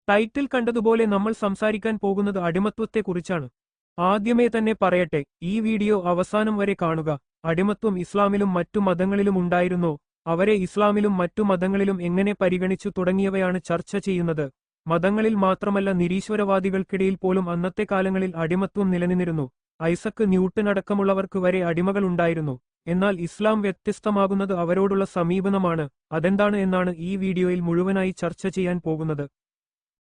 Title കണ്ടതുപോലെ നമ്മൾ സംസാരിക്കാൻ പോകുന്നത് അടിമത്വത്തെക്കുറിച്ചാണ്. ആദ്യമേ തന്നെ പറയട്ടെ, ഈ വീഡിയോ അവസാനം വരെ കാണുക. അടിമത്വം ഇസ്ലാമിലും മറ്റു മതങ്ങളിലും ഉണ്ടായിരുന്നോ, അവരെ ഇസ്ലാമിലും മറ്റു മതങ്ങളിലും എങ്ങനെ പരിഗണിച്ചു തുടങ്ങിയവയാണ് ചർച്ച ചെയ്യുന്നത്. മതങ്ങളിൽ മാത്രമല്ല, നിരീശ്വരവാദികൾക്കിടയിൽ പോലും അന്നത്തെ കാലങ്ങളിൽ അടിമത്വം നിലനിന്നിരുന്നു. ഐസക് ന്യൂട്ടൻ അടക്കമുള്ളവർക്ക് വരെ അടിമകൾ ഉണ്ടായിരുന്നു. എന്നാൽ ഇസ്ലാം വ്യത്യസ്തമാകുന്നത് അവരോടുള്ള സമീപനമാണ്. അതെന്താണ് എന്നാണ് ഈ വീഡിയോയിൽ മുഴുവനായി ചർച്ച ചെയ്യാൻ പോകുന്നത്.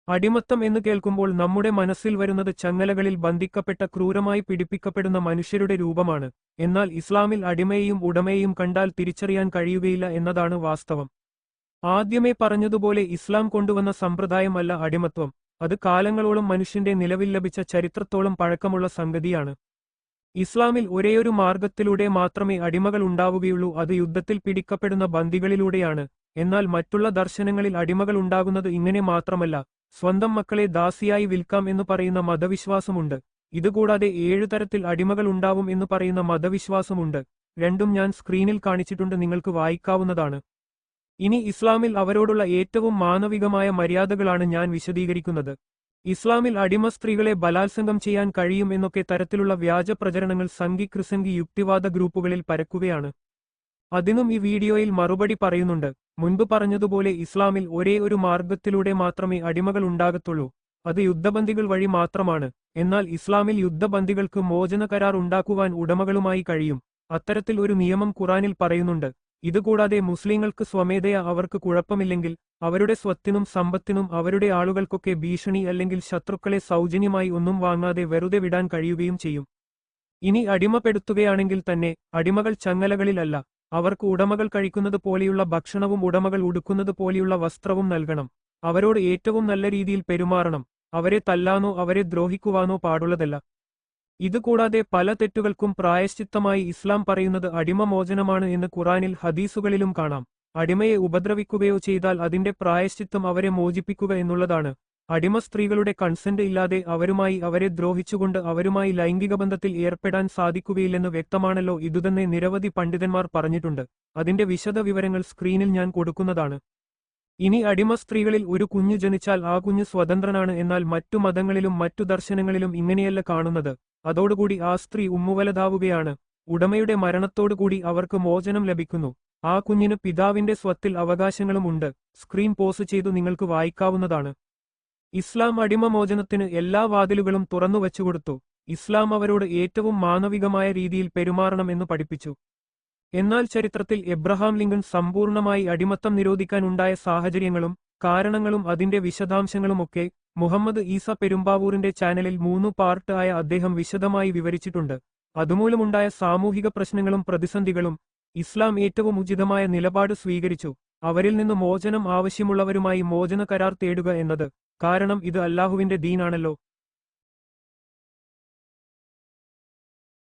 അടിമത്തം എന്ന് കേൾക്കുമ്പോൾ നമ്മുടെ മനസ്സിൽ വരുന്നത് ചങ്ങലകളിൽ ബന്ധിക്കപ്പെട്ട ക്രൂരമായി പീഡിപ്പിക്കപ്പെടുന്ന മനുഷ്യരുടെ രൂപമാണ്. എന്നാൽ ഇസ്ലാമിൽ അടിമയെയും ഉടമയെയും കണ്ടാൽ തിരിച്ചറിയാൻ കഴിയുകയില്ല എന്നതാണ് വാസ്തവം. ആദ്യമേ പറഞ്ഞതുപോലെ ഇസ്ലാം കൊണ്ടുവന്ന സമ്പ്രദായമല്ല അടിമത്വം. അത് കാലങ്ങളോളം മനുഷ്യന്റെ നിലവിൽ ലഭിച്ച ചരിത്രത്തോളം പഴക്കമുള്ള സംഗതിയാണ്. ഇസ്ലാമിൽ ഒരേയൊരു മാർഗത്തിലൂടെ മാത്രമേ അടിമകൾ ഉണ്ടാവുകയുള്ളൂ, അത് യുദ്ധത്തിൽ പിടിക്കപ്പെടുന്ന ബന്ദികളിലൂടെയാണ്. എന്നാൽ മറ്റുള്ള ദർശനങ്ങളിൽ അടിമകൾ ഉണ്ടാകുന്നത് ഇങ്ങനെ മാത്രമല്ല. സ്വന്തം മക്കളെ ദാസിയായി വിൽക്കാം എന്ന് പറയുന്ന മതവിശ്വാസമുണ്ട്. ഇതുകൂടാതെ 7 തരത്തിൽ അടിമകൾ ഉണ്ടാവും എന്ന് പറയുന്ന മതവിശ്വാസമുണ്ട്. രണ്ടും ഞാൻ സ്ക്രീനിൽ കാണിച്ചിട്ടുണ്ട്, നിങ്ങൾക്ക് വായിക്കാവുന്നതാണ്. ഇനി ഇസ്ലാമിൽ അവരോടുള്ള ഏറ്റവും മാനവികമായ മര്യാദകളാണ് ഞാൻ വിശദീകരിക്കുന്നത്. ഇസ്ലാമിൽ അടിമ സ്ത്രീകളെ ബലാത്സംഗം ചെയ്യാൻ കഴിയും എന്നൊക്കെ തരത്തിലുള്ള വ്യാജ പ്രചരണങ്ങൾ സംഘി ക്രിസംഗി യുക്തിവാദ ഗ്രൂപ്പുകളിൽ പരക്കുകയാണ്. അതിനും ഈ വീഡിയോയിൽ മറുപടി പറയുന്നുണ്ട്. മുൻപ് പറഞ്ഞതുപോലെ ഇസ്ലാമിൽ ഒരേ ഒരു മാർഗത്തിലൂടെ മാത്രമേ അടിമകൾ ഉണ്ടാകത്തുള്ളൂ, അത് യുദ്ധബന്ദികൾ വഴി മാത്രമാണ്. എന്നാൽ ഇസ്ലാമിൽ യുദ്ധബന്ദികൾക്ക് മോചന കരാർ ഉണ്ടാക്കുവാൻ ഉടമകളുമായി കഴിയും. അത്തരത്തിൽ ഒരു നിയമം ഖുറാനിൽ പറയുന്നുണ്ട്. ഇതുകൂടാതെ മുസ്ലിങ്ങൾക്ക് സ്വമേധയാ അവർക്ക് കുഴപ്പമില്ലെങ്കിൽ അവരുടെ സ്വത്തിനും സമ്പത്തിനും അവരുടെ ആളുകൾക്കൊക്കെ ഭീഷണി അല്ലെങ്കിൽ ശത്രുക്കളെ സൗജന്യമായി ഒന്നും വാങ്ങാതെ വെറുതെ വിടാൻ കഴിയുകയും ചെയ്യും. ഇനി അടിമപ്പെടുത്തുകയാണെങ്കിൽ തന്നെ അടിമകൾ ചങ്ങലകളിലല്ല. അവർക്ക് ഉടമകൾ കഴിക്കുന്നത് പോലെയുള്ള ഭക്ഷണവും ഉടമകൾ ഉടുക്കുന്നത് പോലെയുള്ള വസ്ത്രവും നൽകണം. അവരോട് ഏറ്റവും നല്ല രീതിയിൽ പെരുമാറണം. അവരെ തല്ലാനോ അവരെ ദ്രോഹിക്കുവാനോ പാടുള്ളതല്ല. ഇതുകൂടാതെ പല തെറ്റുകൾക്കും പ്രായശ്ചിത്തമായി ഇസ്ലാം പറയുന്നത് അടിമമോചനമാണ് എന്ന് ഖുറാനിൽ ഹദീസുകളിലും കാണാം. അടിമയെ ഉപദ്രവിക്കുകയോ ചെയ്താൽ അതിന്റെ പ്രായശ്ചിത്തം അവരെ മോചിപ്പിക്കുക എന്നുള്ളതാണ്. അടിമ സ്ത്രീകളുടെ കൺസെന്റ് ഇല്ലാതെ അവരെ ദ്രോഹിച്ചുകൊണ്ട് അവരുമായി ലൈംഗിക ബന്ധത്തിൽ ഏർപ്പെടാൻ സാധിക്കുകയില്ലെന്ന് വ്യക്തമാണല്ലോ. ഇതുതന്നെ നിരവധി പണ്ഡിതന്മാർ പറഞ്ഞിട്ടുണ്ട്. അതിന്റെ വിശദ വിവരങ്ങൾ സ്ക്രീനിൽ ഞാൻ കൊടുക്കുന്നതാണ്. ഇനി അടിമ സ്ത്രീകളിൽ ഒരു കുഞ്ഞ് ജനിച്ചാൽ ആ കുഞ്ഞ് സ്വതന്ത്രനാണ്. എന്നാൽ മറ്റു മതങ്ങളിലും മറ്റു ദർശനങ്ങളിലും ഇങ്ങനെയല്ല കാണുന്നത്. അതോടുകൂടി ആ സ്ത്രീ ഉമ്മുവലതാവുകയാണ്. ഉടമയുടെ മരണത്തോടുകൂടി അവർക്ക് മോചനം ലഭിക്കുന്നു. ആ കുഞ്ഞിന് പിതാവിന്റെ സ്വത്തിൽ അവകാശങ്ങളും ഉണ്ട്. സ്ക്രീൻ പോസ് ചെയ്തു നിങ്ങൾക്ക് വായിക്കാവുന്നതാണ്. ഇസ്ലാം അടിമമോചനത്തിന് എല്ലാ വാതിലുകളും തുറന്നു വച്ചുകൊടുത്തു. ഇസ്ലാം അവരോട് ഏറ്റവും മാനവികമായ രീതിയിൽ പെരുമാറണമെന്ന് പഠിപ്പിച്ചു. എന്നാൽ ചരിത്രത്തിൽ എബ്രഹാം ലിങ്കൺ സമ്പൂർണമായി അടിമത്തം നിരോധിക്കാനുണ്ടായ സാഹചര്യങ്ങളും കാരണങ്ങളും അതിന്റെ വിശദാംശങ്ങളുമൊക്കെ മുഹമ്മദ് ഈസ പെരുമ്പാവൂരിന്റെ ചാനലിൽ 3 പാർട്ട് ആയ അദ്ദേഹം വിശദമായി വിവരിച്ചിട്ടുണ്ട്. അതുമൂലമുണ്ടായ സാമൂഹിക പ്രശ്നങ്ങളും പ്രതിസന്ധികളും. ഇസ്ലാം ഏറ്റവും ഉചിതമായ നിലപാട് സ്വീകരിച്ചു. അവരിൽ നിന്ന് മോചനം ആവശ്യമുള്ളവരുമായി മോചന കരാർ തേടുക എന്നത്. കാരണം ഇത് അല്ലാഹുവിന്റെ ദീനാണല്ലോ.